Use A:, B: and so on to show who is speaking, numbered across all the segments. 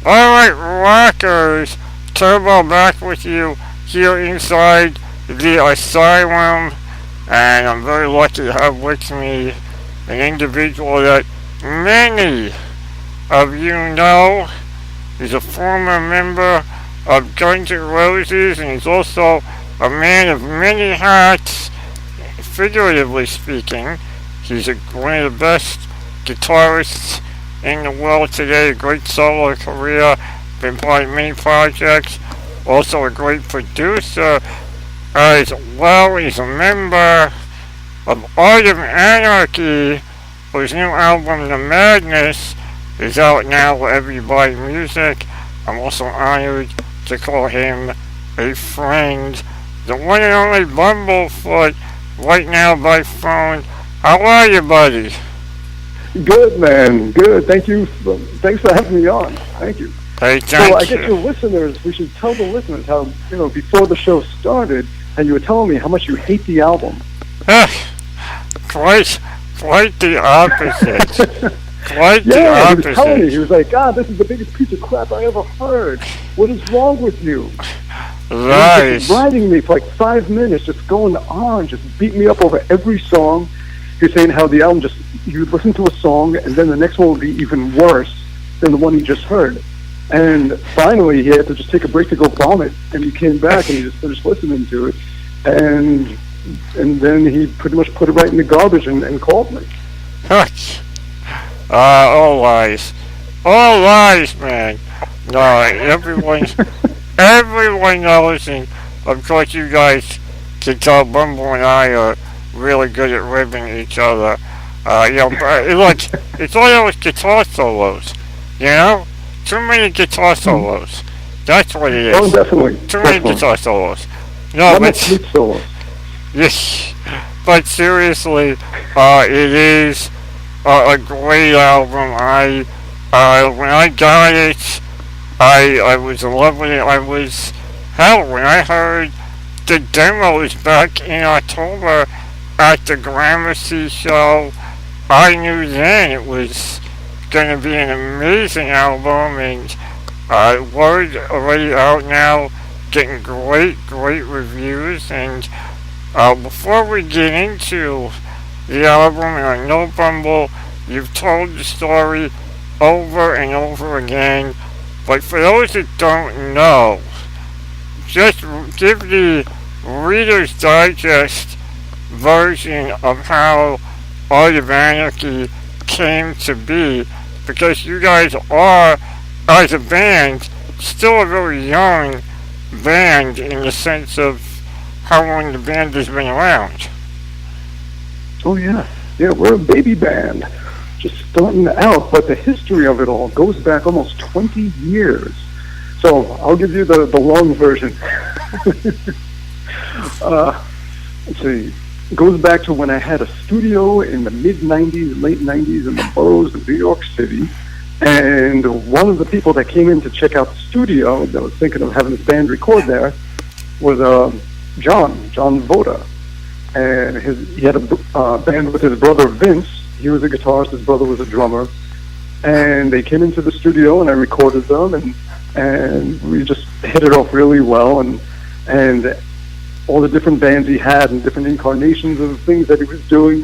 A: Alright, rockers, Turbo back with you here inside the ASYLUM, and I'm very lucky to have with me an individual that many of you know. He's a former member of Guns N' Roses, and he's also a man of many hats, figuratively speaking. He's one of the best guitarists in the world today, a great solo career, been part of many projects, also a great producer, as well. He's a member of Art of Anarchy, whose new album, The Madness, is out now wherever you buy music. I'm also honored to call him a friend. The one and only Bumblefoot, right now by phone. How are you, buddy?
B: Good, man. Good. Thank you. Thanks for having me on. Thank you.
A: Hey,
B: So
A: thank
B: I guess
A: you.
B: your listeners, we should tell the listeners how, before the show started, and you were telling me how much you hate the album.
A: Quite the opposite. Quite the
B: Yeah, he
A: opposite.
B: was telling me. He was like, this is the biggest piece of crap I ever heard. What is wrong with you? He was
A: Right.
B: just riding me for like 5 minutes, just going on, just beat me up over every song. He was saying how the album you listen to a song, and then the next one would be even worse than the one he just heard. And finally, he had to just take a break to go vomit, and he came back and he just finished listening to it, and then he pretty much put it right in the garbage and called me.
A: All lies. All lies, man. No, everyone knows, and of course you guys can tell Bumble and I are really good at ribbing each other. But look, it's all those guitar solos, you know? Too many guitar solos. That's what it is.
B: Oh, definitely.
A: Too many
B: Definitely.
A: guitar solos. No,
B: Not
A: but
B: much flute solos.
A: yes, but seriously, it is a great album. When I got it, I was in love with it. When I heard the demos back in October at the Gramercy show, I knew then it was going to be an amazing album, and word already out now, getting great reviews. And before we get into the album, and I know, Bumble, you've told the story over and over again, but for those that don't know, just give the Reader's Digest version of how Art of Anarchy came to be, because you guys are, as a band, still a very young band in the sense of how long the band has been around.
B: Oh, yeah. Yeah, we're a baby band, just starting out, but the history of it all goes back almost 20 years. So I'll give you the long version. Let's see. It goes back to when I had a studio in the mid-'90s, late '90s in the boroughs of New York City. And one of the people that came in to check out the studio that was thinking of having his band record there was John Voda. And he had a band with his brother Vince. He was a guitarist, his brother was a drummer. And they came into the studio and I recorded them, and we just hit it off really well. And all the different bands he had and different incarnations of things that he was doing,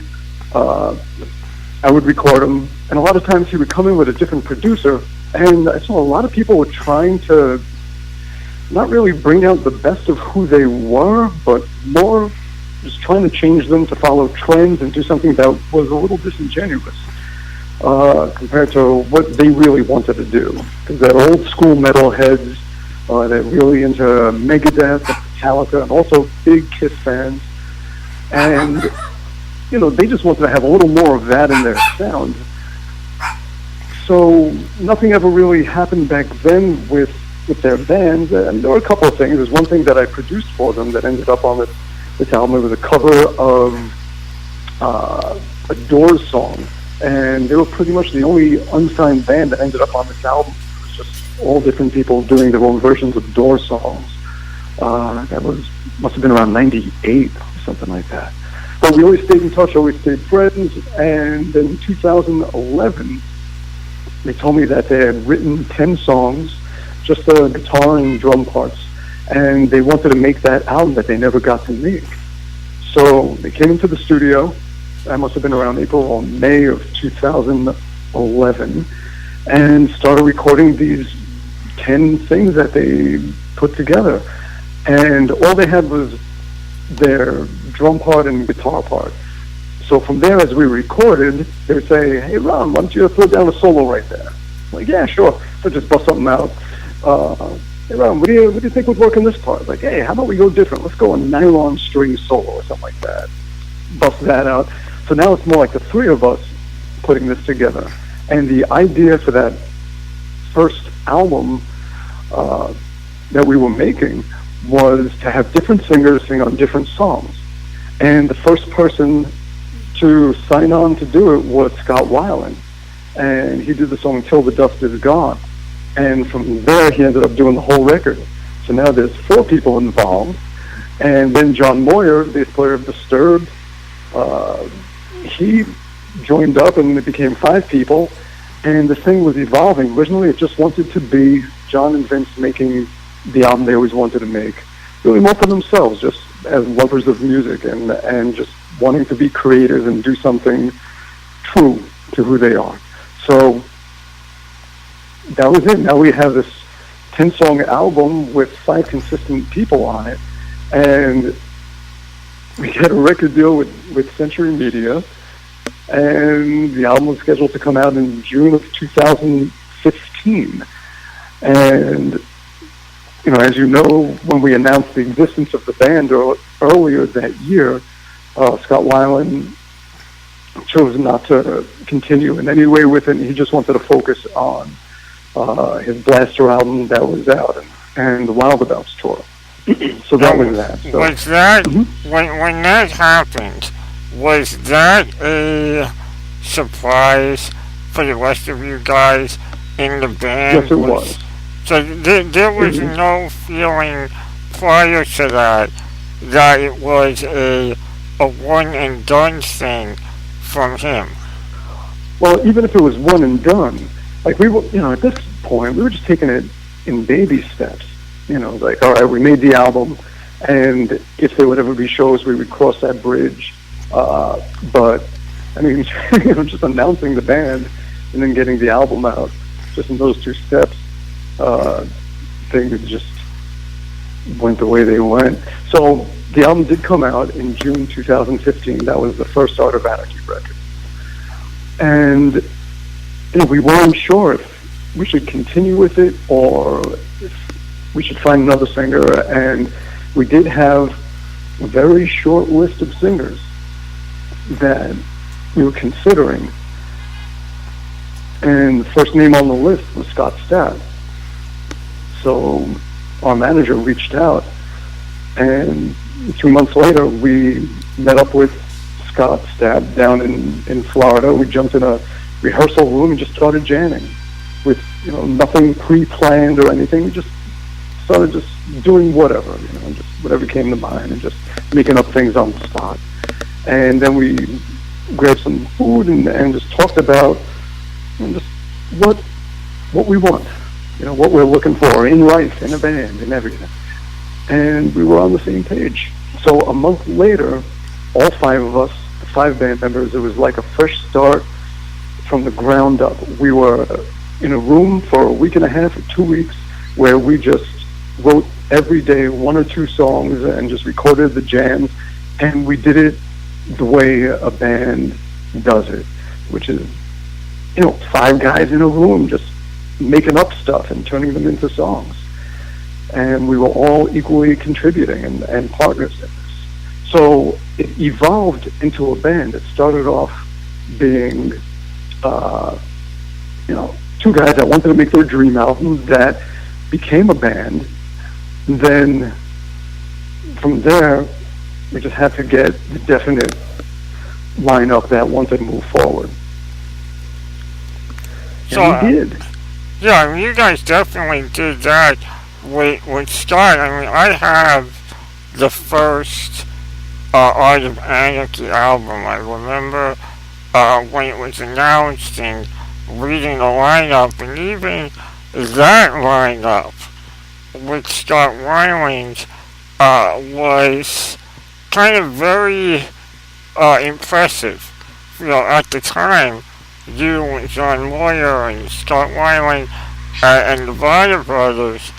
B: I would record them. And a lot of times he would come in with a different producer, and I saw a lot of people were trying to not really bring out the best of who they were, but more just trying to change them to follow trends and do something that was a little disingenuous compared to what they really wanted to do. Because they're old school metalheads, they're really into Megadeth, Metallica, and also big Kiss fans. And, they just wanted to have a little more of that in their sound. So nothing ever really happened back then with their bands. And there were a couple of things. There's one thing that I produced for them that ended up on this album. It was a cover of a Doors song. And they were pretty much the only unsigned band that ended up on this album. It was just all different people doing their own versions of Doors songs. That must have been around '98 or something like that. But we always stayed in touch, always stayed friends. And then in 2011, They told me that they had written 10 songs, just the guitar and drum parts, and they wanted to make that album that they never got to make. So they came into the studio. That must have been around April or May of 2011, and started recording these 10 things that they put together. And all they had was their drum part and guitar part. So from there, as we recorded, they would say, "Hey, Ron, why don't you throw down a solo right there?" I'm like, "Yeah, sure." So just bust something out. "Hey, Ron, what do you think would work in this part?" Like, "Hey, how about we go different? Let's go a nylon string solo or something like that." Bust that out. So now it's more like the three of us putting this together. And the idea for that first album that we were making was to have different singers sing on different songs. And the first person to sign on to do it was Scott Weiland. And he did the song Till the Dust Is Gone. And from there, he ended up doing the whole record. So now there's 4 people involved. And then John Moyer, the bass player of Disturbed, he joined up, and it became 5 people. And the thing was evolving. Originally, it just wanted to be John and Vince making the album they always wanted to make, really more for themselves, just as lovers of music and just wanting to be creative and do something true to who they are. So that was it. Now we have this 10-song album with 5 consistent people on it, and we had a record deal with Century Media, and the album was scheduled to come out in June of 2015. And you know, as you know, when we announced the existence of the band earlier that year, Scott Weiland chose not to continue in any way with it. He just wanted to focus on his Blaster album that was out and the Wildabouts tour. So that was that. So,
A: was that when that happened? Was that a surprise for the rest of you guys in the band?
B: Yes, it was.
A: So there was no feeling prior to that it was a one and done thing from him.
B: Well, even if it was one and done, like we were, you know, at this point we were just taking it in baby steps. You know, like, all right, we made the album, and if there would ever be shows, we would cross that bridge. But I mean, you know, just announcing the band and then getting the album out, just in those 2 steps. Things just went the way they went. So the album did come out in June 2015. That was the first Art of Anarchy record. And you know, we weren't sure if we should continue with it or if we should find another singer. And we did have a very short list of singers that we were considering. And the first name on the list was Scott Stapp. So our manager reached out, and 2 months later, we met up with Scott Stapp down in Florida. We jumped in a rehearsal room and just started jamming with, you know, nothing pre-planned or anything. We just started just doing whatever, you know, just whatever came to mind and just making up things on the spot. And then we grabbed some food and just talked about, you know, just what we want. You know, what we're looking for in life, in a band, in everything. And we were on the same page. So a month later, all 5 of us, the 5 band members, it was like a fresh start from the ground up. We were in a room for a week and a half or 2 weeks where we just wrote every day 1 or 2 songs and just recorded the jams. And we did it the way a band does it, which is, you know, 5 guys in a room just making up stuff and turning them into songs. And we were all equally contributing and partners in this. So it evolved into a band. It started off being, you know, 2 guys that wanted to make their dream album that became a band. And then from there, we just had to get the definite lineup that wanted to move forward.
A: So,
B: and we did.
A: Yeah, I mean, you guys definitely did that with Scott. I mean, I have the first Art of Anarchy album. I remember when it was announced, and reading the lineup, and even that lineup with Scott Weiland was kind of very impressive. At the time, you and John Moyer and Scott Weiland and the Vita Brothers,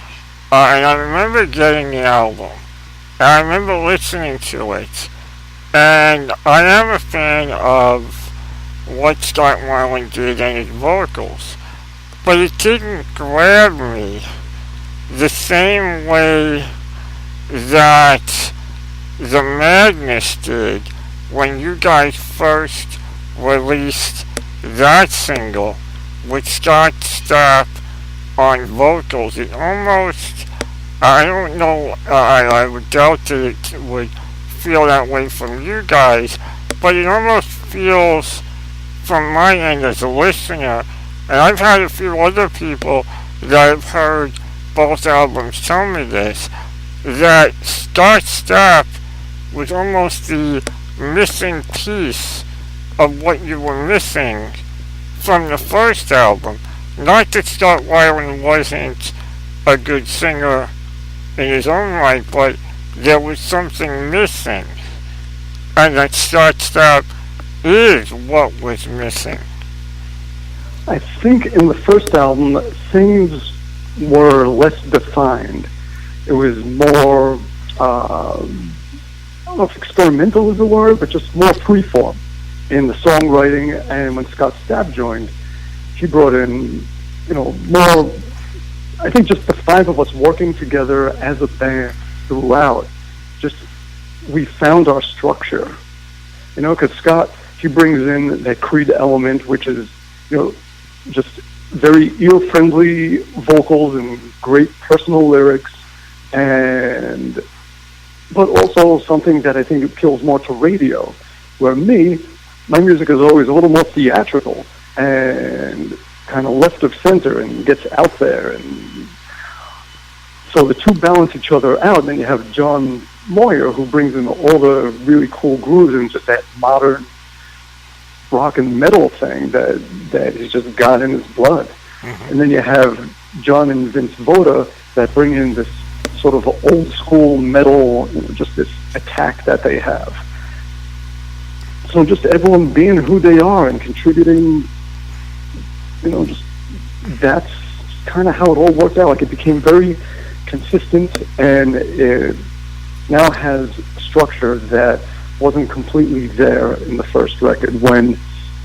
A: and I remember getting the album, and I remember listening to it, and I am a fan of what Scott Weiland did and his vocals, but it didn't grab me the same way that the Madness did when you guys first released that single with Scott Stapp on vocals. It almost, I don't know, I would doubt that it would feel that way from you guys, but it almost feels from my end as a listener, and I've had a few other people that have heard both albums tell me this, that Scott Stapp was almost the missing piece of what you were missing from the first album. Not that Scott Weiland wasn't a good singer in his own right, but there was something missing, and that Scott Stapp is what was missing.
B: I think in the first album, things were less defined. It was more, I don't know if experimental is the word, but just more freeform in the songwriting. And when Scott Stapp joined, he brought in, more, I think just the five of us working together as a band throughout. Just, we found our structure. Because Scott, he brings in that Creed element, which is, just very ear-friendly vocals and great personal lyrics, but also something that I think appeals more to radio, where my music is always a little more theatrical and kind of left of center and gets out there, and so the two balance each other out. And then you have John Moyer, who brings in all the really cool grooves and just that modern rock and metal thing that he's just got in his blood. Mm-hmm. And then you have John and Vince Voda that bring in this sort of old school metal, just this attack that they have. So just everyone being who they are and contributing, just that's kind of how it all worked out. Like, it became very consistent, and it now has structure that wasn't completely there in the first record, when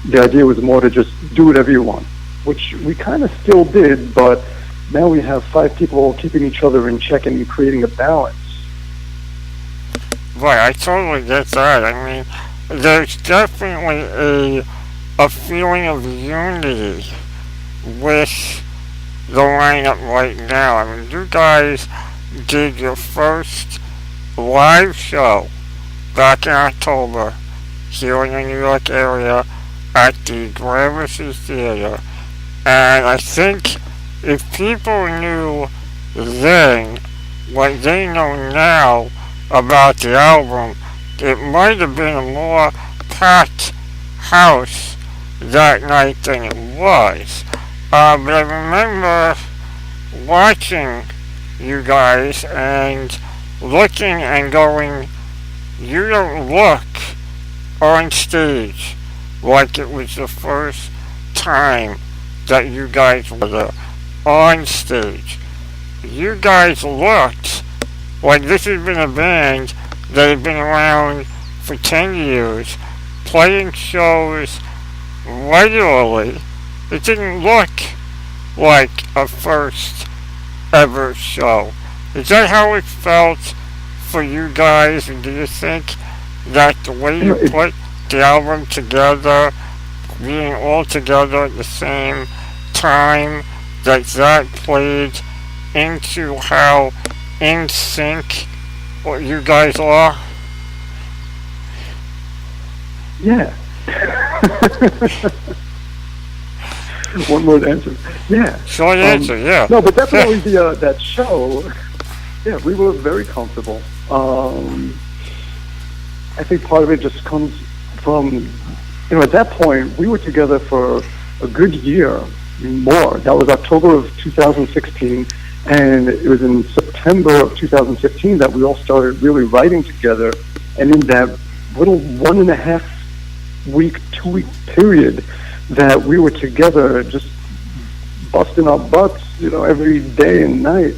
B: the idea was more to just do whatever you want, which we kind of still did, but now we have five people keeping each other in check and creating a balance.
A: Right, I totally get that. I mean, there's definitely a feeling of unity with the lineup right now. I mean, you guys did your first live show back in October here in the New York area at the Gramercy Theater, and I think if people knew then what they know now about the album, it might have been a more packed house that night than it was. But I remember watching you guys and looking and going, you don't look on stage like it was the first time that you guys were there on stage. You guys looked like this had been a band that had been around for 10 years, playing shows regularly. It didn't look like a first ever show. Is that how it felt for you guys? And do you think that the way you put the album together, being all together at the same time, that played into how in sync you guys are?
B: Yeah. One word answer. Yeah.
A: Short answer, yeah.
B: No, but definitely that show, yeah, we were very comfortable. I think part of it just comes from, at that point, we were together for a good year more. That was October of 2016, and it was in September of 2015 that we all started really writing together. And in that little 1.5 week, 2 week period that we were together, just busting our butts, every day and night,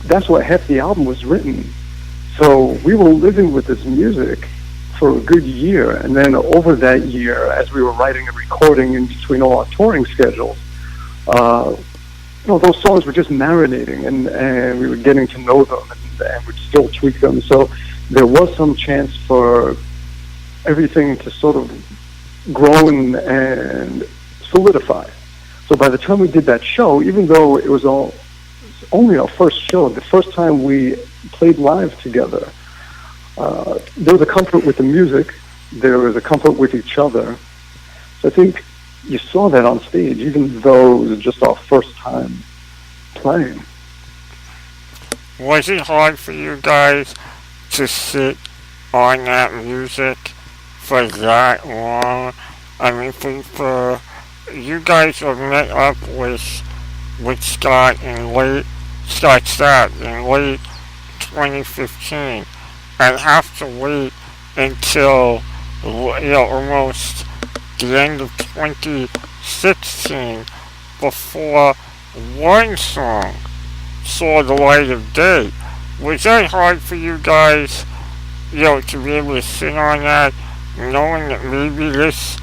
B: that's what half the album was written. So we were living with this music for a good year, and then over that year, as we were writing and recording in between all our touring schedules, those songs were just marinating, and we were getting to know them, and we'd still tweak them. So there was some chance for everything to sort of grow and solidify. So by the time we did that show, even though it was only our first show, the first time we played live together, there was a comfort with the music, there was a comfort with each other. So I think you saw that on stage, even though it was just our first time playing.
A: Was it hard for you guys to sit on that music for that long? I mean, for you guys have met up with Scott Stapp in late 2015, and have to wait until almost the end of 2016 before one song saw the light of day. Was that hard for you guys, to be able to sit on that, knowing that maybe this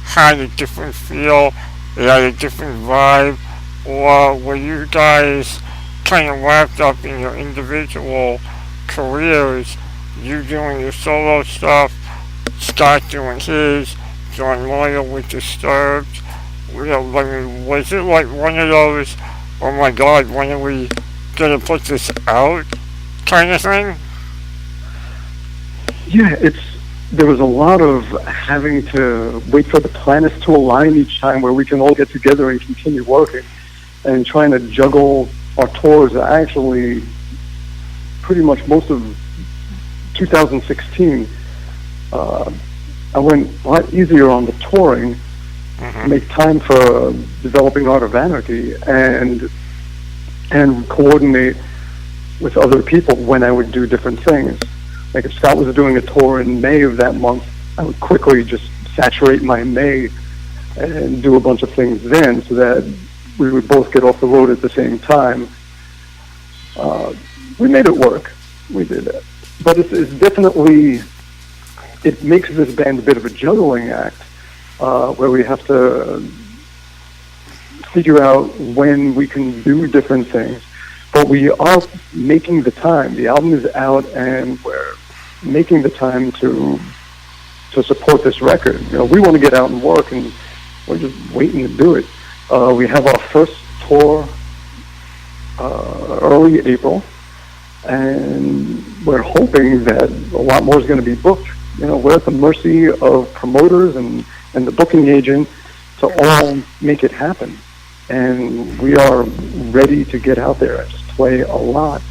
A: had a different feel, it had a different vibe, or were you guys kind of wrapped up in your individual careers, you doing your solo stuff, Scott doing his, John Moyle with Disturbed? Was it like one of those, oh my God, when are we gonna put this out kind of thing?
B: Yeah, there was a lot of having to wait for the planets to align each time where we can all get together and continue working, and trying to juggle our tours. Actually, pretty much most of 2016, I went a lot easier on the touring, make time for developing Art of Anarchy, and coordinate with other people when I would do different things. Like if Scott was doing a tour in May of that month, I would quickly just saturate my May and do a bunch of things then, so that we would both get off the road at the same time. We made it work. We did it. But it's definitely, it makes this band a bit of a juggling act, where we have to figure out when we can do different things. But we are making the time. The album is out, and we're making the time to support this record. We want to get out and work, and we're just waiting to do it. We have our first tour early April, and we're hoping that a lot more is going to be booked. We're at the mercy of promoters and the booking agent to all make it happen. And we are ready to get out there and just play a lot.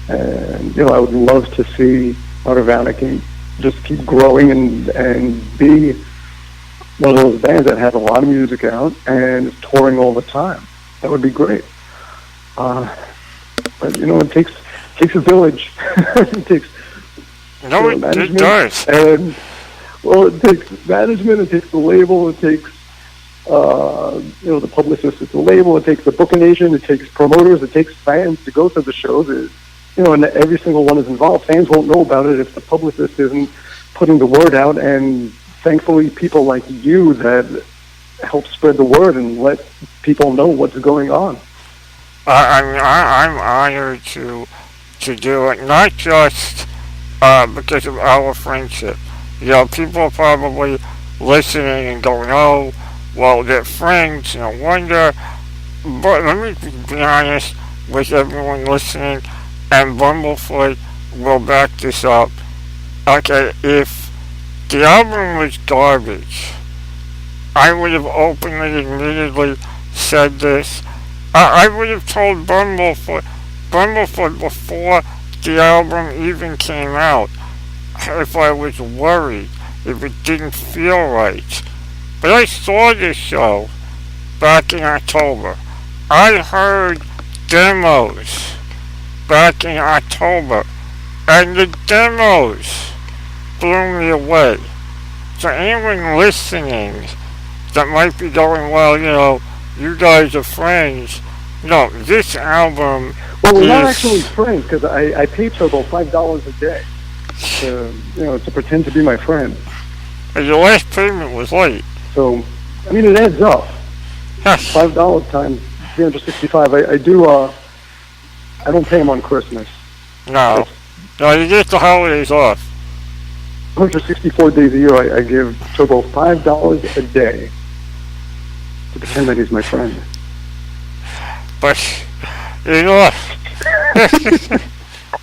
B: And, I would love to see Art of Anarchy just keep growing and be one of those bands that has a lot of music out and is touring all the time. That would be great. But, it takes a village. It takes
A: it does.
B: And, it takes management, it takes the label, it takes the publicist at the label, it takes the booking agent, it takes promoters, it takes fans to go to the shows. And every single one is involved. Fans won't know about it if the publicist isn't putting the word out, and thankfully people like you that help spread the word and let people know what's going on.
A: I'm honored to do it, not just because of our friendship. People are probably listening and going, oh, well, they're friends, no wonder. But let me be honest with everyone listening, and Bumblefoot will back this up. Okay, if the album was garbage, I would have openly, admittedly said this. I would have told Bumblefoot before the album even came out, if I was worried, if it didn't feel right. but I saw this show back in October. I heard demos back in October, and the demos blew me away. So anyone listening that might be going, well, you guys are friends. No, this album
B: Well, we're not
A: is...
B: actually friends because I paid Turbo $5 a day to pretend to be my friend.
A: Your last payment was late.
B: So, I mean, it adds up.
A: Yes.
B: $5 times 365. I don't pay him on Christmas.
A: No. No, you get the holidays off.
B: 164 days a year, I give Turbo $5 a day to pretend that he's my friend.
A: But, you know what?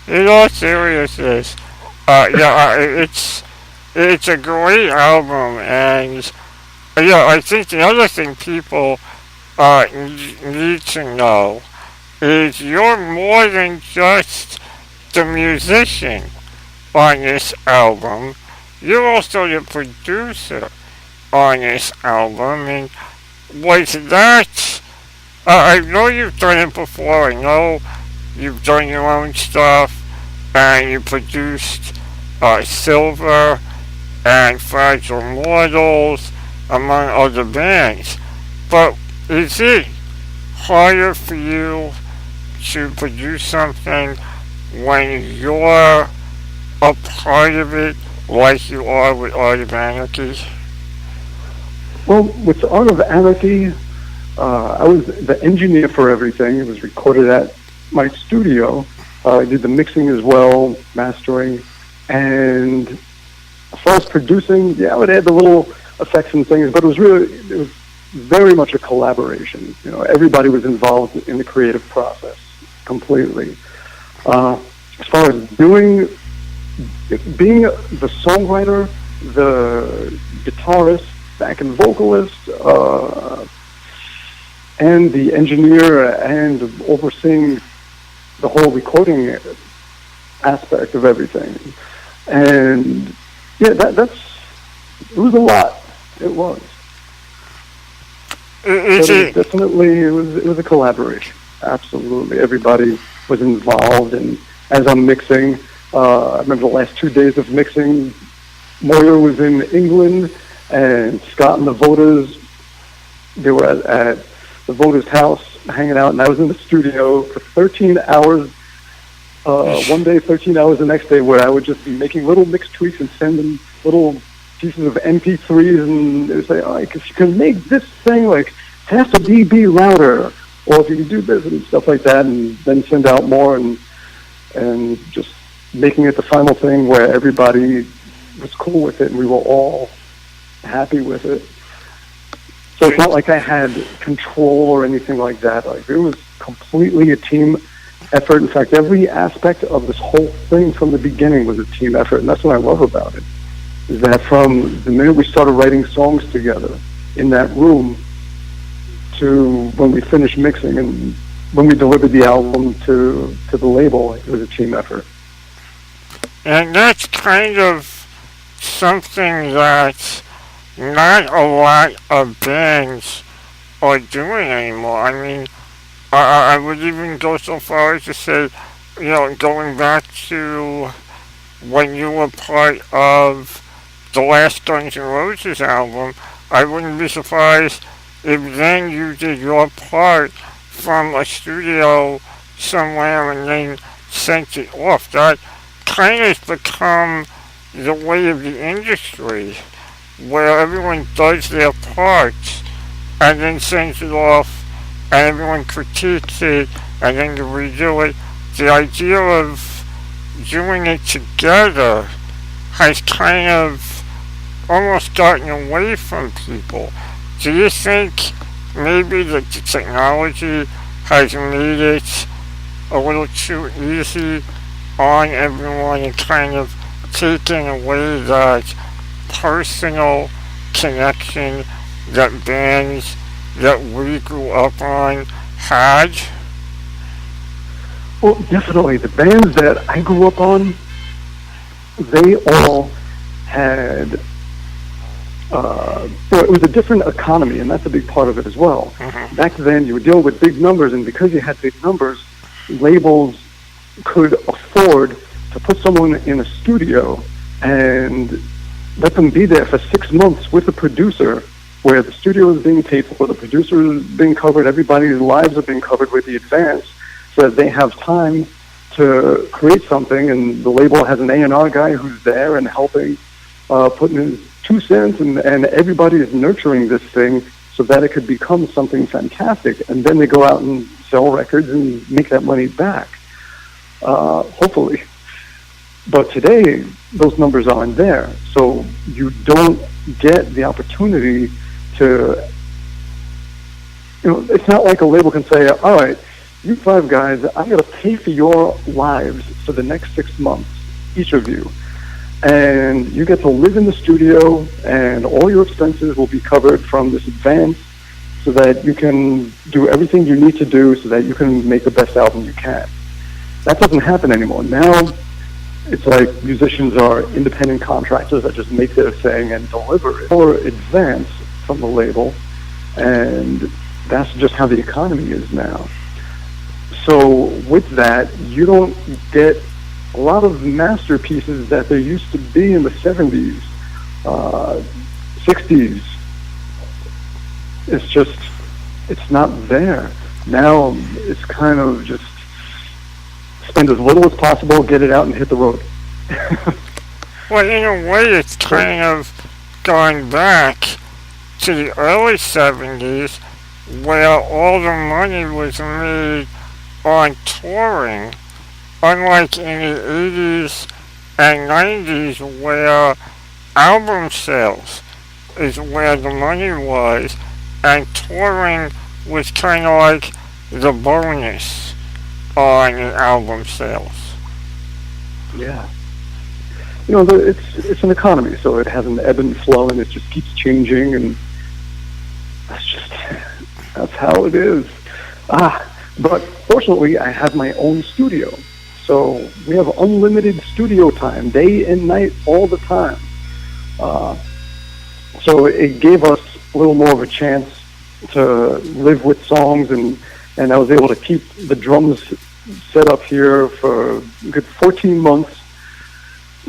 A: In all seriousness, it's a great album, and I think the other thing people need to know is you're more than just the musician on this album. You're also the producer on this album, and was that... I know you've done it before. I know you've done your own stuff, and you produced Silver and Fragile Mortals, among other bands. But is it harder for you to produce something when you're a part of it, like you are with Art of Anarchy?
B: Well, with the Art of Anarchy, I was the engineer for everything. It was recorded at my studio. I did the mixing as well, mastering, and as far as producing, I would add the little effects and things, but it was very much a collaboration. Everybody was involved in the creative process completely. As far as being the songwriter, the guitarist, backing vocalist, and the engineer, and overseeing the whole recording aspect of everything. And it was a lot. It was. Definitely, it was a collaboration. Absolutely, everybody was involved. And as I'm mixing, I remember the last 2 days of mixing. Moira was in England, and Scott and the voters, they were at the voters' house hanging out, and I was in the studio for 13 hours. One day, 13 hours the next day, where I would just be making little mix tweaks and sending little pieces of MP3s, and they would say, if you can make this thing like half a dB louder, or if you can do this and stuff like that, and then send out more, and just making it the final thing where everybody was cool with it, and we were all happy with it. So it's not like I had control or anything like that. Like, it was completely a team effort. In fact, every aspect of this whole thing from the beginning was a team effort, and that's what I love about it. Is that from the minute we started writing songs together in that room to when we finished mixing and when we delivered the album to the label, it was a team effort.
A: And that's kind of something that not a lot of bands are doing anymore. I mean, I would even go so far as to say, going back to when you were part of the last Guns N' Roses album, I wouldn't be surprised if then you did your part from a studio somewhere and then sent it off. That kind of has become the way of the industry, where everyone does their parts and then sends it off, and everyone critiques it, and then you redo it. The idea of doing it together has kind of almost gotten away from people. Do you think maybe that the technology has made it a little too easy on everyone and kind of taken away that personal connection that bands that we grew up on had?
B: Well, definitely. The bands that I grew up on, they all had well, it was a different economy, and that's a big part of it as well. Back then, you were dealing with big numbers, and because you had big numbers, labels could afford to put someone in a studio and let them be there for 6 months with a producer, where the studio is being paid for, the producer is being covered, everybody's lives are being covered with the advance, so that they have time to create something, and the label has an A&R guy who's there and helping, putting his 2 cents, and everybody is nurturing this thing so that it could become something fantastic. And then they go out and sell records and make that money back, hopefully. But today, those numbers aren't there. So you don't get the opportunity to, it's not like a label can say, all right, you 5 guys, I'm going to pay for your lives for the next 6 months, each of you. And you get to live in the studio, and all your expenses will be covered from this advance so that you can do everything you need to do so that you can make the best album you can. That doesn't happen anymore. Now, it's like musicians are independent contractors that just make their thing and deliver it or advance from the label, and that's just how the economy is now. So with that, you don't get a lot of masterpieces that there used to be in the 70s, 60s. It's not there. Now it's kind of just spend as little as possible, get it out, and hit the road.
A: Well, in a way, it's kind of going back to the early 70s, where all the money was made on touring, unlike in the 80s and 90s, where album sales is where the money was, and touring was kind of like the bonus on the album sales.
B: Yeah. It's an economy, so it has an ebb and flow, and it just keeps changing, and that's how it is. But fortunately, I have my own studio, so we have unlimited studio time, day and night, all the time. So it gave us a little more of a chance to live with songs, and I was able to keep the drums set up here for a good 14 months,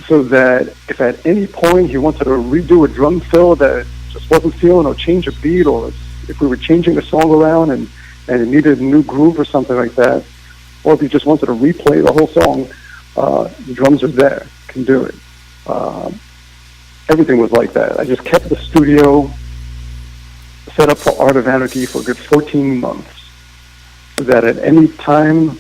B: so that if at any point he wanted to redo a drum fill that just wasn't feeling, or change a beat, or if we were changing a song around and it needed a new groove or something like that, or if he just wanted to replay the whole song, the drums are there, can do it. Everything was like that. I just kept the studio set up for Art of Anarchy for a good 14 months, so that at any time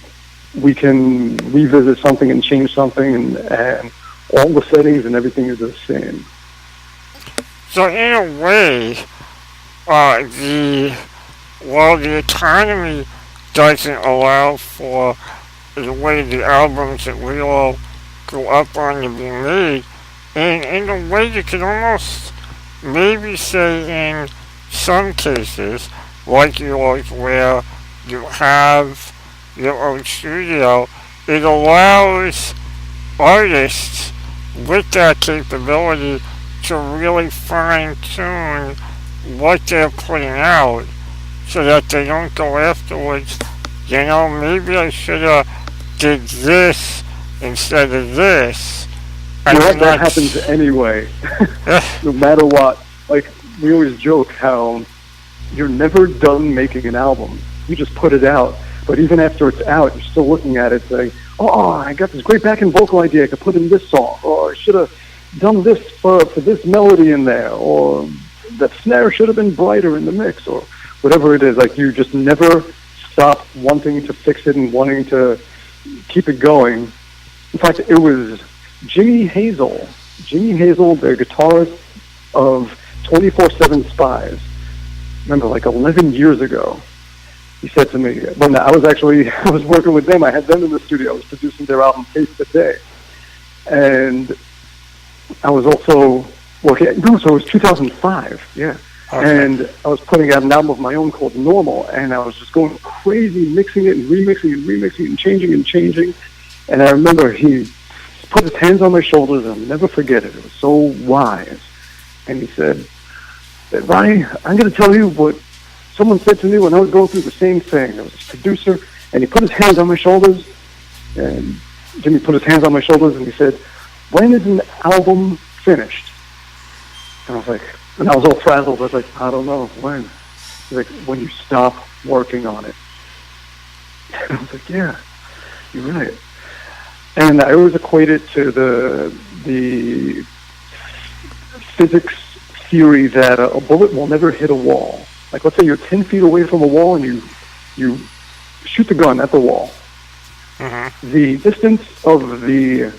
B: we can revisit something and change something, and all the settings and everything is the same.
A: So in a way, the economy doesn't allow for the way the albums that we all grew up on to be made, and in a way you could almost maybe say in some cases, like yours, where you have your own studio, it allows artists with that capability to really fine-tune what they're putting out, so that they don't go afterwards, maybe I should have did this instead of this.
B: That happens anyway, no matter what. Like, we always joke how you're never done making an album. You just put it out, but even after it's out, you're still looking at it saying, oh, I got this great backing vocal idea I could put in this song, or I should have done this for this melody in there, or that snare should have been brighter in the mix, or whatever it is. Like, you just never stop wanting to fix it and wanting to keep it going. In fact, it was Jimmy Hazel, the guitarist of 24/7 Spies. Remember, like 11 years ago, he said to me, I was working with them. I had them in the studio. I was producing their album Taste the Day. And I was also working, so it was 2005, yeah. Okay. And I was putting out an album of my own called Normal, and I was just going crazy, mixing it and remixing and changing. And I remember he put his hands on my shoulders, and I'll never forget it. It was so wise. And he said, said, Ronnie, I'm going to tell you what someone said to me when I was going through the same thing. There was this producer, and he put his hands on my shoulders, and Jimmy put his hands on my shoulders, and he said, when is an album finished? And I was like, and I was all frazzled. I was like, I don't know, when? He's like, when you stop working on it. And I was like, yeah, you're right. And I always equate it to the physics theory that a bullet will never hit a wall. Like, let's say you're 10 feet away from a wall and you shoot the gun at the wall.
A: Mm-hmm.
B: The distance of the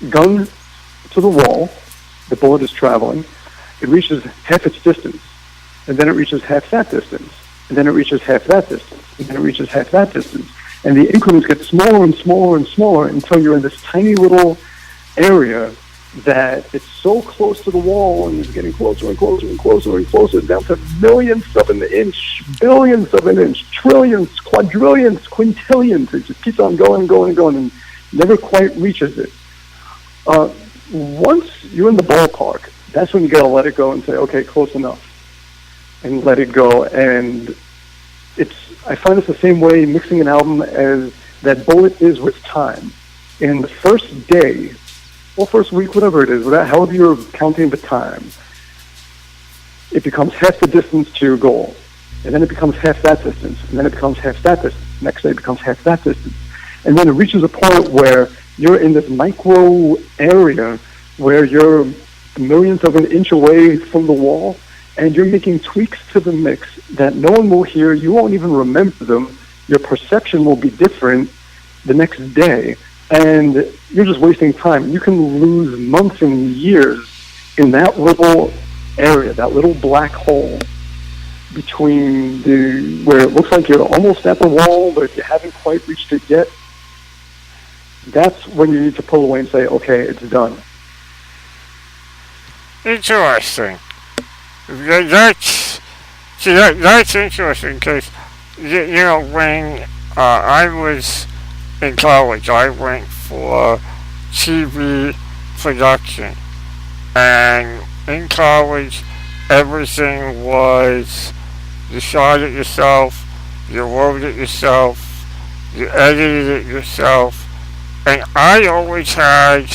B: gun to the wall, the bullet is traveling, it reaches half its distance, and then it reaches half that distance, and then it reaches half that distance, and then it reaches half that distance. And the increments get smaller and smaller and smaller until you're in this tiny little area that it's so close to the wall and it's getting closer and closer and closer and closer, down to millionths of an inch, billionths of an inch, trillions, quadrillions, quintillions. It just keeps on going and going and going and never quite reaches it. Once you're in the ballpark, that's when you got to let it go and say, okay, close enough, and let it go. And I find it's the same way mixing an album as that bullet is with time. In the first day, or first week, whatever it is, however you're counting the time, it becomes half the distance to your goal. And then it becomes half that distance. And then it becomes half that distance. Next day it becomes half that distance. And then it reaches a point where you're in this micro area where you're a millionth of an inch away from the wall, and you're making tweaks to the mix that no one will hear. You won't even remember them. Your perception will be different the next day. And you're just wasting time. You can lose months and years in that little area, that little black hole between where it looks like you're almost at the wall, but you haven't quite reached it yet. That's when you need to pull away and say, okay, it's done.
A: Interesting. That's interesting because, when I was in college, I went for TV production, and in college, everything was you shot it yourself, you wrote it yourself, you edited it yourself, and I always had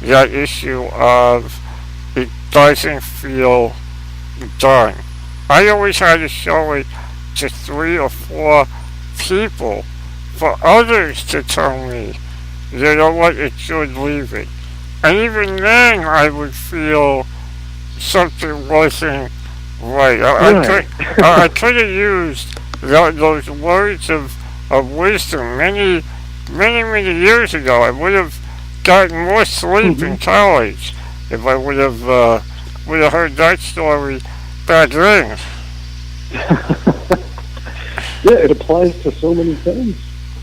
A: that issue of it doesn't feel done. I always had to show it to 3 or 4 people for others to tell me, you know what, it should leave it. And even then, I would feel something wasn't right. I could have used those words of wisdom many years ago. I would have gotten more sleep in college if I would have heard that story back then.
B: Yeah, it applies to so many things.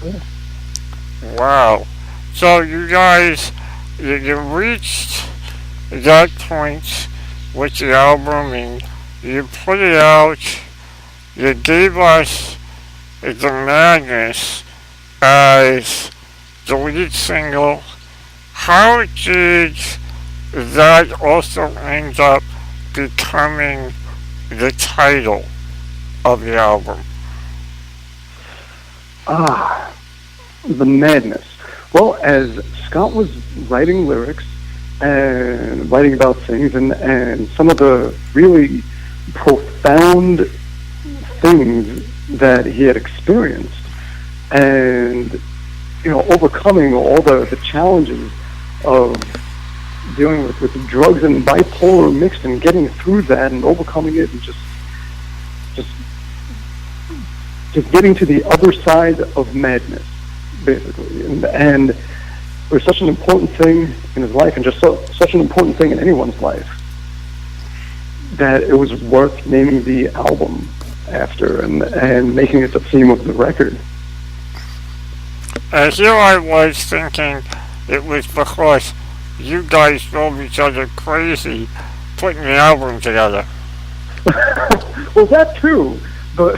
B: Yeah.
A: Wow. So you guys, you reached that point with the album and you put it out. You gave us The Madness as the lead single. How did that also end up becoming the title of the album?
B: The Madness. Well, as Scott was writing lyrics and writing about things and some of the really profound things that he had experienced and, overcoming all the challenges of dealing with drugs and bipolar mixed and getting through that and overcoming it and just getting to the other side of madness, basically. And it was such an important thing in his life and just such an important thing in anyone's life that it was worth naming the album after and making it the theme of the record.
A: Here I was thinking it was because you guys drove each other crazy putting the album together.
B: Well, that too, but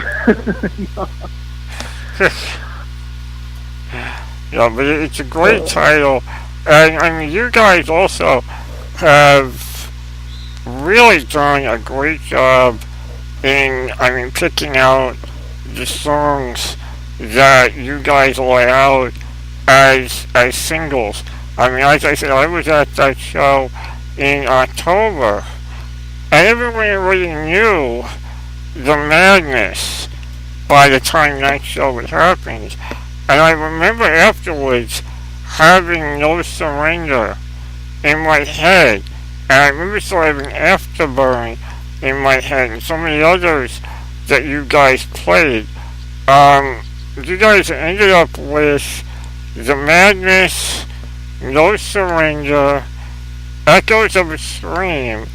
A: yeah, but it's a great title, and I mean, you guys also have really done a great job in, picking out the songs that you guys lay out as singles. As I said, I was at that show in October, and everyone already knew the madness by the time that show had happened. And I remember afterwards having No Surrender in my head. And I remember still having Afterburn in my head and so many others that you guys played. You guys ended up with The Madness, No Surrender, Echoes of a Stream,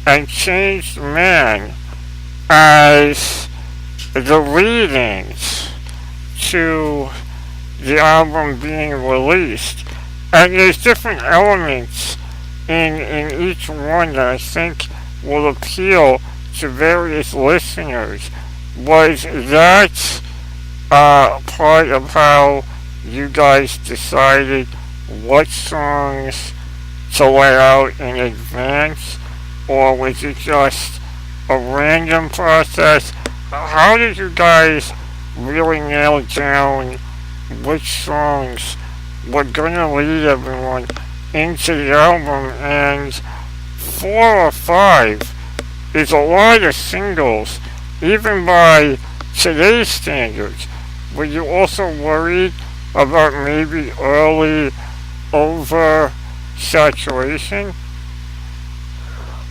A: and Changed Man as the lead-ins to the album being released. And there's different elements in each one that I think will appeal to various listeners. Was that part of how you guys decided what songs to lay out in advance, or was it just a random process? How did you guys really nail down which songs were going to lead everyone into the album? And 4 or 5 is a lot of singles, even by today's standards. Were you also worried about maybe early oversaturation?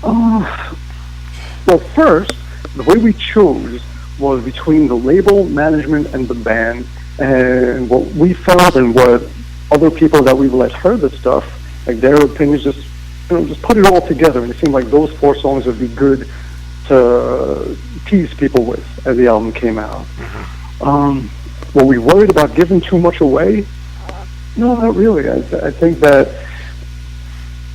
B: Well, first, the way we chose was between the label, management, and the band, and what we felt and what other people that we let heard the stuff, like their opinions, just put it all together, and it seemed like those 4 songs would be good to tease people with as the album came out. Were we worried about giving too much away? No, not really. I think that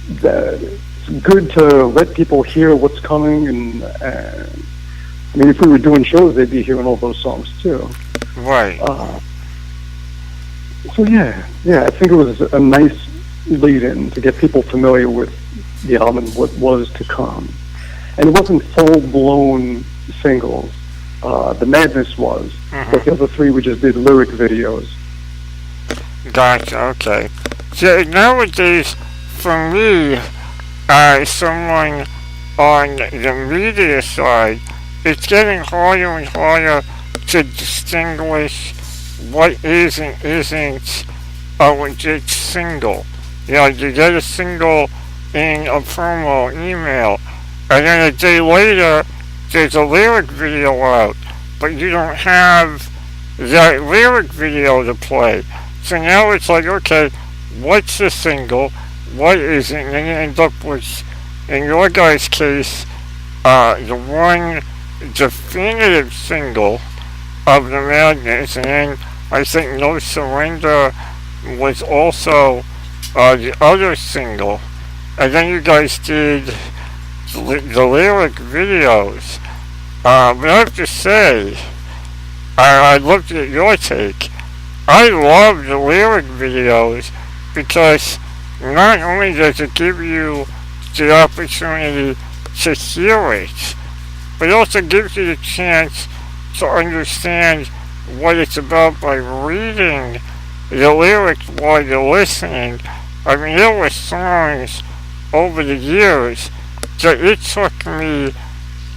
B: it's good to let people hear what's coming, and if we were doing shows, they'd be hearing all those songs too.
A: Right.
B: So yeah, I think it was a nice lead-in to get people familiar with the album and what was to come. And it wasn't full-blown singles. The Madness was, but the other 3 we just did lyric videos.
A: Gotcha, okay. So nowadays, for me, as someone on the media side, it's getting harder and harder to distinguish what is and isn't a legit single. You get a single in a promo email, and then a day later, there's a lyric video out, but you don't have that lyric video to play. So now it's like, okay, what's a single, what isn't, and then you end up with, in your guys' case, the one definitive single of The Madness, and then I think No Surrender was also the other single, and then you guys did the lyric videos. But I have to say, I looked at your take. I love the lyric videos because not only does it give you the opportunity to hear it, but it also gives you the chance to understand what it's about by reading the lyrics while you're listening. There were songs over the years that it took me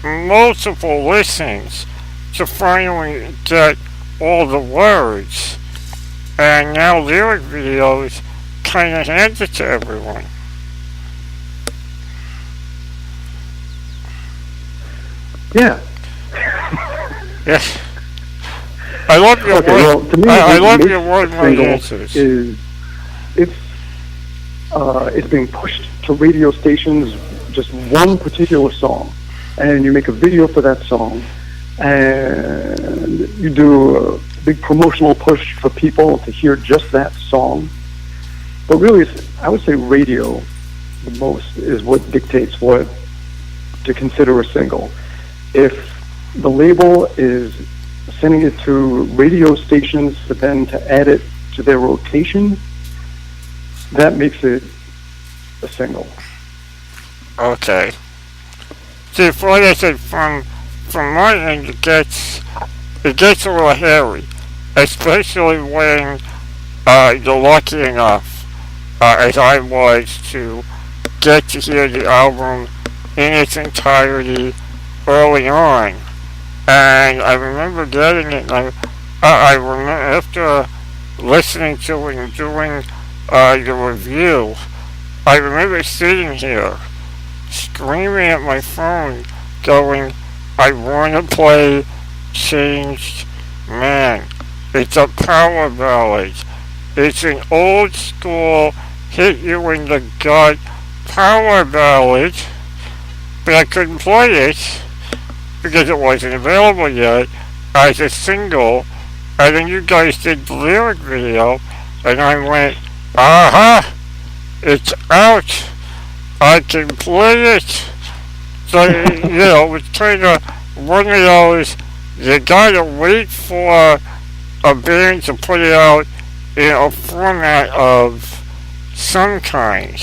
A: multiple listens to finally get all the words. And now lyric videos kind of hand it to everyone.
B: Yeah.
A: Yes. I love your
B: Okay, well, to me,
A: I love your word answers.
B: It's being pushed to radio stations, just one particular song, and you make a video for that song, and you do a big promotional push for people to hear just that song. But really, I would say radio the most is what dictates what to consider a single. If the label is sending it to radio stations for them to add it to their rotation, that makes it a single.
A: Okay. See, for like I said, from my end, it gets a little hairy, especially when you're lucky enough, as I was, to get to hear the album in its entirety early on. And I remember getting it, and I remember after listening to it and doing the review, I remember sitting here screaming at my phone, going, I want to play Changed Man. It's a power ballad. It's an old school, hit you in the gut power ballad, but I couldn't play it because it wasn't available yet as a single. And then you guys did the lyric video, and I went, aha, it's out. I can play it. So, it's kind of one of those, you gotta wait for a band to put it out in a format of some kind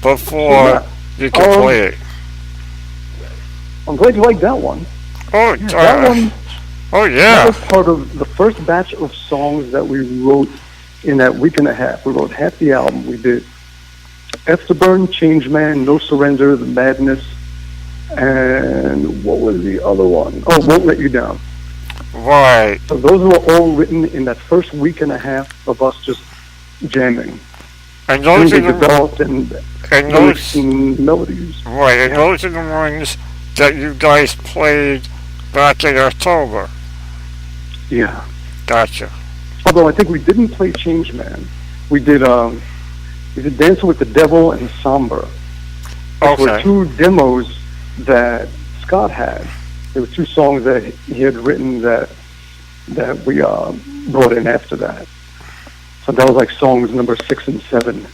A: before you can play it.
B: I'm glad you like that one.
A: Oh,
B: that one.
A: Oh, yeah.
B: That was part of the first batch of songs that we wrote in that week and a half. We wrote half the album. We did Afterburn, Change Man, No Surrender, The Madness, and what was the other one? Oh, Won't Let You Down.
A: Right.
B: So those were all written in that first week and a half of us just jamming.
A: And those are
B: developed and those melodies.
A: Right, and those are the ones that you guys played back in October.
B: Yeah.
A: Gotcha.
B: Although I think we didn't play Change Man. We did Dancing with the Devil and Somber. Those were two demos that Scott had. There were two songs that he had written that we brought in after that. So that was like songs number 6 and 7.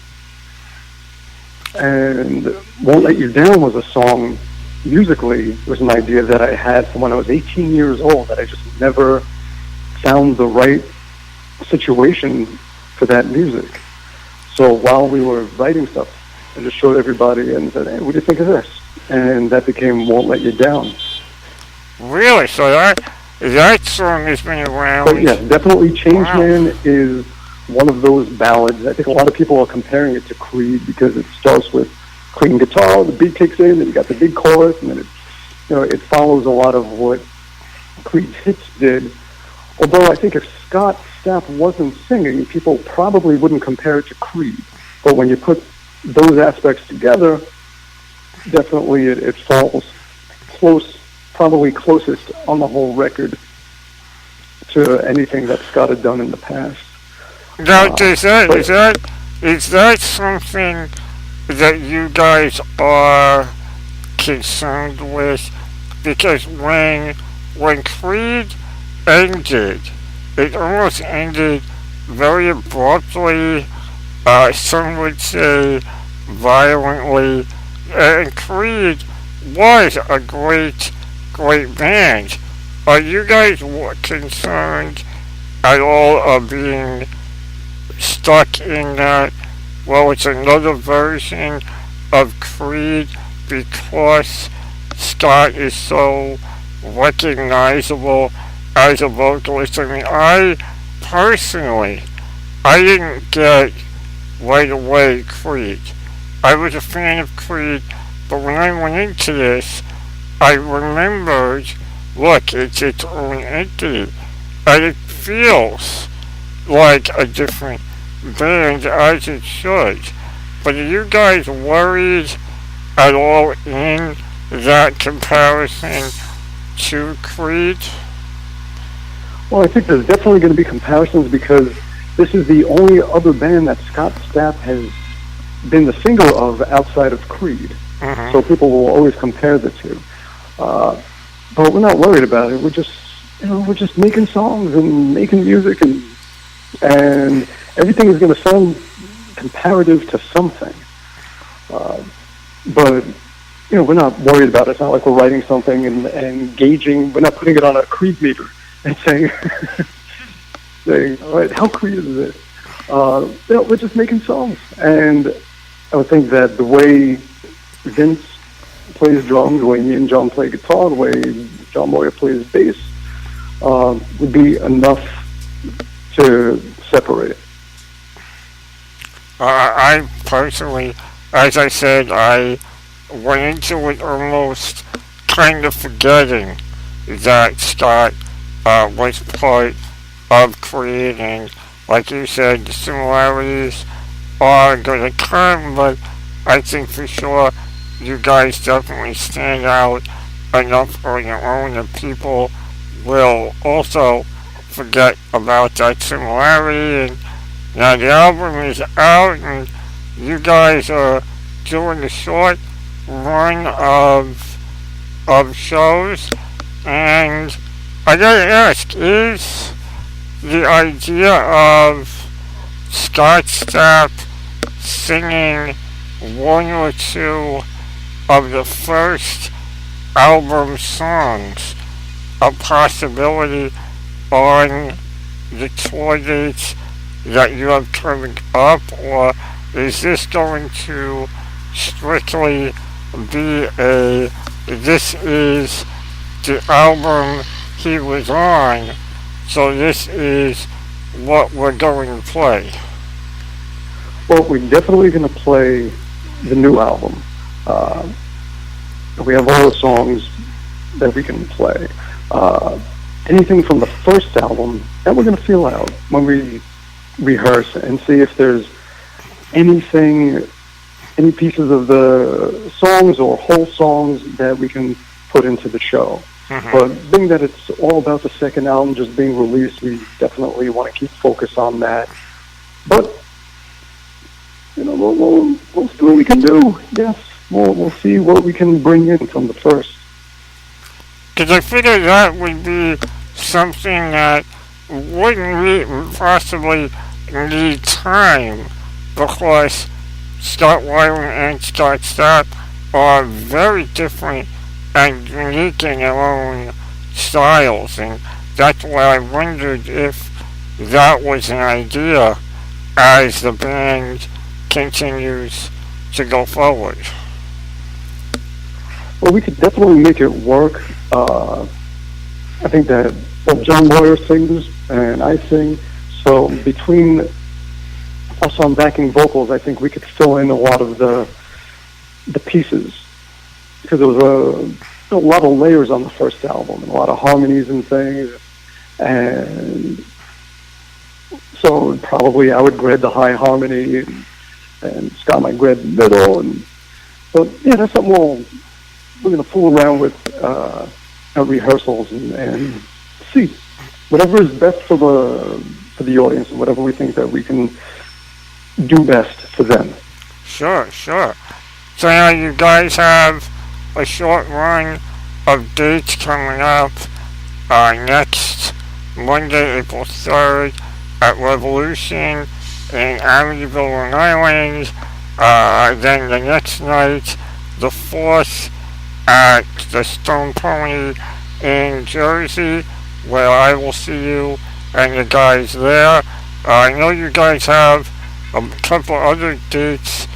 B: And Won't Let You Down was a song, musically, it was an idea that I had from when I was 18 years old that I just never found the right situation for that music. So while we were writing stuff, I just showed everybody and said, hey, what do you think of this? And that became Won't Let You Down.
A: Really? So that song has been around?
B: But yeah, definitely Change Man is one of those ballads. I think a lot of people are comparing it to Creed because it starts with clean guitar, the beat kicks in, and you got the big chorus, and then it follows a lot of what Creed's hits did. Although I think if Scott Stapp wasn't singing, people probably wouldn't compare it to Creed. But when you put those aspects together, definitely it falls close, probably closest on the whole record to anything that Scott had done in the past.
A: Now, is that something that you guys are concerned with? Because when Creed ended, it almost ended very abruptly, some would say violently, and Creed was a great band. Are you guys concerned at all of being stuck in that, well, it's another version of Creed because Scott is so recognizable as a vocalist? I mean, I didn't get right away Creed. I was a fan of Creed, but when I went into this, I remembered, look, it's its own entity, and it feels like a different band as it should. But are you guys worried at all in that comparison to Creed?
B: Well, I think there's definitely going to be comparisons because this is the only other band that Scott Stapp has been the singer of outside of Creed.
A: Mm-hmm.
B: So people will always compare the two. But we're not worried about it. We're just making songs and making music, and everything is going to sound comparative to something. But we're not worried about it. It's not like we're writing something and gauging. We're not putting it on a Creed meter and saying, all right, how Creed is this? We're just making songs. And I would think that the way Vince plays drums, the way me and John play guitar, the way John Moyer plays bass, would be enough to separate.
A: I personally, as I said, I went into it almost kind of forgetting that Scott was part of creating. Like you said, the similarities are going to come, but I think for sure you guys definitely stand out enough on your own that people will also forget about that similarity. And now the album is out, and you guys are doing a short run of shows. And I gotta ask, is the idea of Scott Stapp singing one or two of the first album songs a possibility on the tour dates that you have coming up, or is this going to strictly be a this is the album he was on, so this is what we're going to play?
B: Well, we're definitely going to play the new album. We have all the songs that we can play. Anything from the first album, that we're going to feel out when we rehearse and see if there's anything, any pieces of the songs or whole songs that we can put into the show.
A: Mm-hmm.
B: But being that it's all about the second album just being released, we definitely want to keep focus on that. But you know, we'll see what we can do. Yes, we'll see what we can bring in from the first.
A: Because I figure that would be something that wouldn't possibly need time, because Scott Weiland and Scott Stapp are very different and unique in their own styles, and that's why I wondered if that was an idea as the band continues to go forward.
B: Well, we could definitely make it work. I think that John Moyer sings and I sing, so between us on backing vocals, I think we could fill in a lot of the pieces, because there was a lot of layers on the first album and a lot of harmonies and things, and so probably I would grab the high harmony and Scott might grab the middle, and so yeah, that's something we're going to fool around with at rehearsals and see whatever is best for the audience and whatever we think that we can do best for them.
A: Sure. So now you guys have a short run of dates coming up next Monday, April 3rd at Revolution in Amityville, Long Island. Then the next night, the 4th, at the Stone Pony in Jersey, where I will see you and the guys there. I know you guys have a couple other dates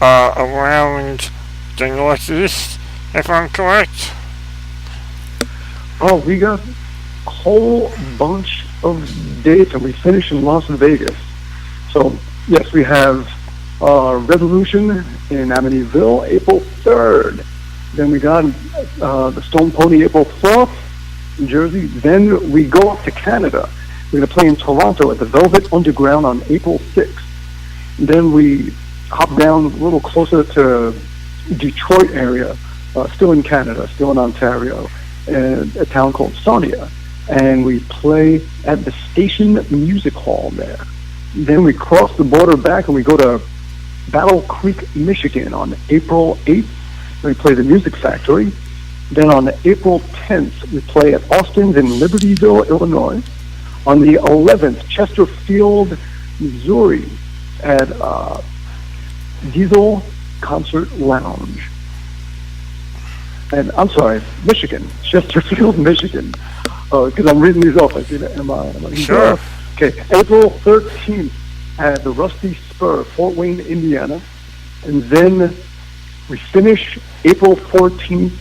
A: around the Northeast, if I'm correct.
B: Oh, we got a whole bunch of dates, and we finish in Las Vegas. So, yes, we have Revolution in Amityville, April 3rd. Then we got the Stone Pony April 4th in Jersey. Then we go up to Canada. We're going to play in Toronto at the Velvet Underground on April 6th. Then we hop down a little closer to Detroit area, still in Canada, still in Ontario, in a town called Sarnia. And we play at the Station Music Hall there. Then we cross the border back and we go to Battle Creek, Michigan on April 8th. We play the Music Factory. Then on April 10th, we play at Austin's in Libertyville, Illinois. On the 11th, Chesterfield, Missouri at Diesel Concert Lounge. And I'm sorry, Michigan, Chesterfield, Michigan. Because I'm reading these off. I see that. Am I
A: Sure.
B: Okay, April 13th at the Rusty Spur, Fort Wayne, Indiana. And then We finish April 14th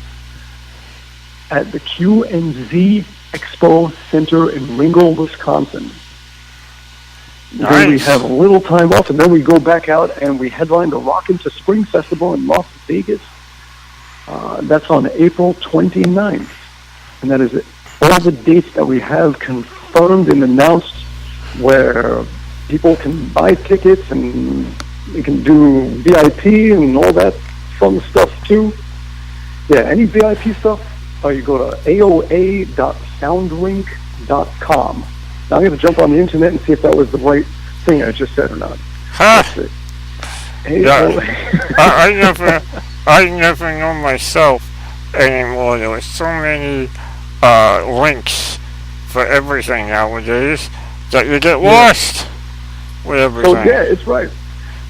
B: at the Q&Z Expo Center in Ringgold, Wisconsin.
A: Nice.
B: Then we have a little time off, and then we go back out and we headline the Rock into Spring Festival in Las Vegas. That's on April 29th. And that is all the dates that we have confirmed and announced, where people can buy tickets and they can do VIP and all that fun stuff too. Yeah, any VIP stuff, you go to aoa.soundrink.com. Now I'm going to jump on the internet and see if that was the right thing I just said or not.
A: Huh.
B: That's it.
A: Yeah. I never know myself anymore. There are so many links for everything nowadays that you get lost with everything.
B: So yeah, it's right.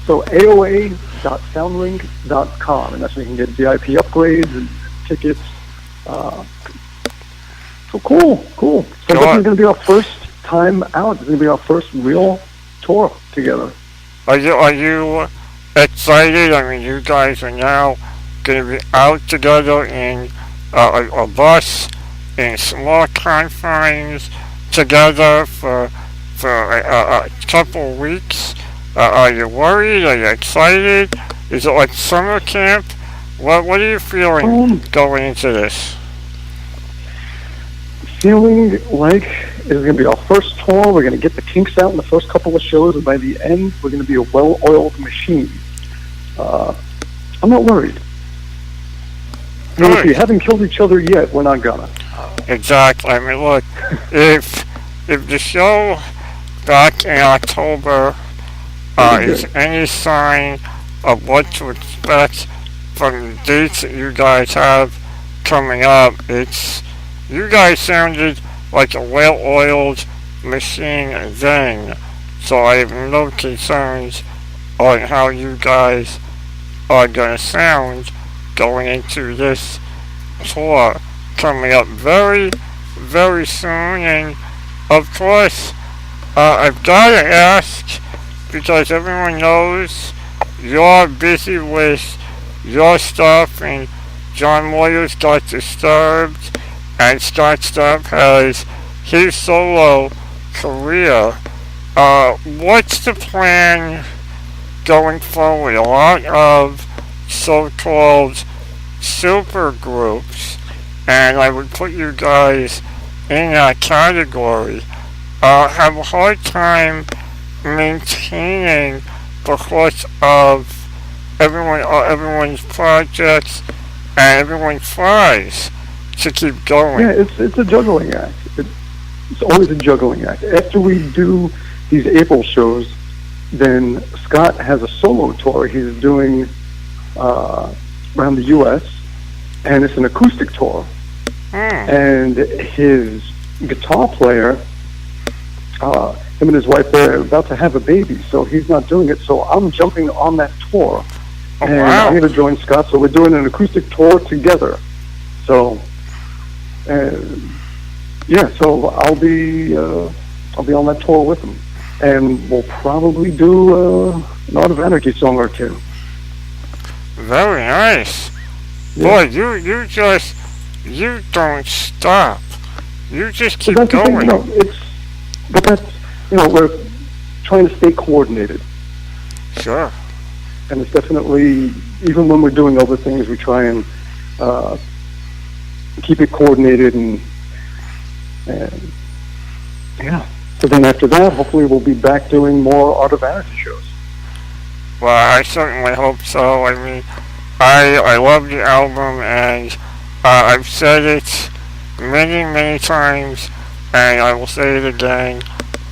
B: So aoa.soundrink.com, and that's where you can get VIP upgrades and tickets. So cool. So this is going to be our first time out. It's going to be our first real tour together.
A: Are you excited? I mean, you guys are now going to be out together in a bus in small confines together for a couple weeks. Are you worried? Are you excited? Is it like summer camp? What are you feeling going into this?
B: Feeling like it's going to be our first tour. We're going to get the kinks out in the first couple of shows, and by the end, we're going to be a well-oiled machine. I'm not worried. If we haven't killed each other yet, we're not gonna.
A: Exactly. I mean, look, if the show back in October is any sign of what to expect from the dates that you guys have coming up, you guys sounded like a well-oiled machine then, so I have no concerns on how you guys are going to sound going into this tour coming up very, very soon. And of course, I've got to ask, because everyone knows you're busy with your stuff, and John Moyer's got Disturbed, and Scott Stapp has his solo career. What's the plan going forward? A lot of so-called super groups, and I would put you guys in that category, have a hard time maintaining because of everyone's projects and everyone tries to keep going.
B: Yeah, it's a juggling act. It's always a juggling act. After we do these April shows, then Scott has a solo tour he's doing around the U.S., and it's an acoustic tour. And his guitar player, him and his wife, they're about to have a baby, so he's not doing it. So I'm jumping on that tour, and I'm going to join Scott. So we're doing an acoustic tour together. So, so I'll be on that tour with him, and we'll probably do an Art of Anarchy song or two.
A: Very nice.
B: Yeah.
A: Boy, you don't stop. You just keep going.
B: We're trying to stay coordinated.
A: Sure.
B: And it's definitely, even when we're doing other things, we try and keep it coordinated and yeah. So then after that, hopefully we'll be back doing more Art of Anarchy shows.
A: Well, I certainly hope so. I mean, I love the album, and I've said it many, many times, and I will say it again.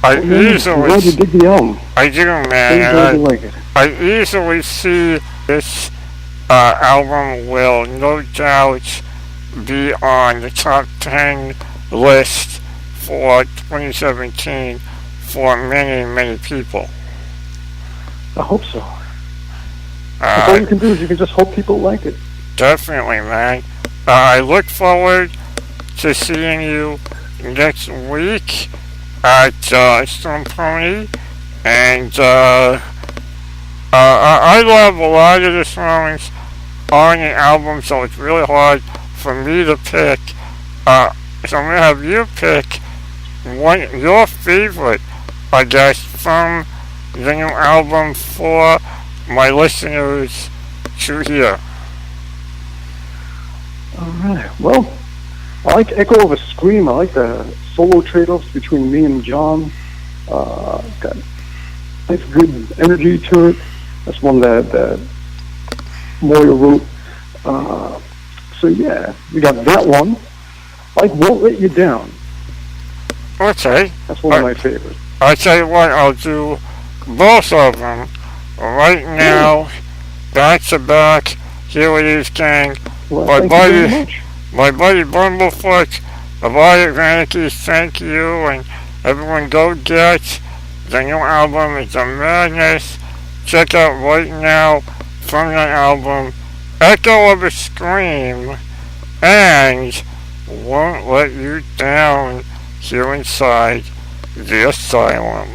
B: I'm glad you dig the album.
A: I do, man.
B: I'm glad you like it.
A: I easily see this album will no doubt be on the top 10 list for 2017 for many, many people.
B: I hope so. All you can do is you can just hope people like it.
A: Definitely, man. I look forward to seeing you next week at Stone Pony, and I love a lot of the songs on the album, so it's really hard for me to pick. So I'm going to have you pick your favorite, I guess, from the new album for my listeners to hear.
B: Alright, well, I like Echo of a Scream. I like the solo trade-offs between me and John. Got nice, good energy to it. That's one that Moya wrote. So yeah, we got that one. I like Won't Let You Down.
A: Okay.
B: That's one of my favorites.
A: I'll tell you what, I'll do both of them right now. Back to back. Here it is, gang.
B: Well,
A: my
B: thank you very much.
A: My buddy Bumblefoot of Art of Anarchy, thank you, and everyone go get the new album. It's a madness. Check out right now from the album Echo of a Scream and Won't Let You Down here inside the Asylum.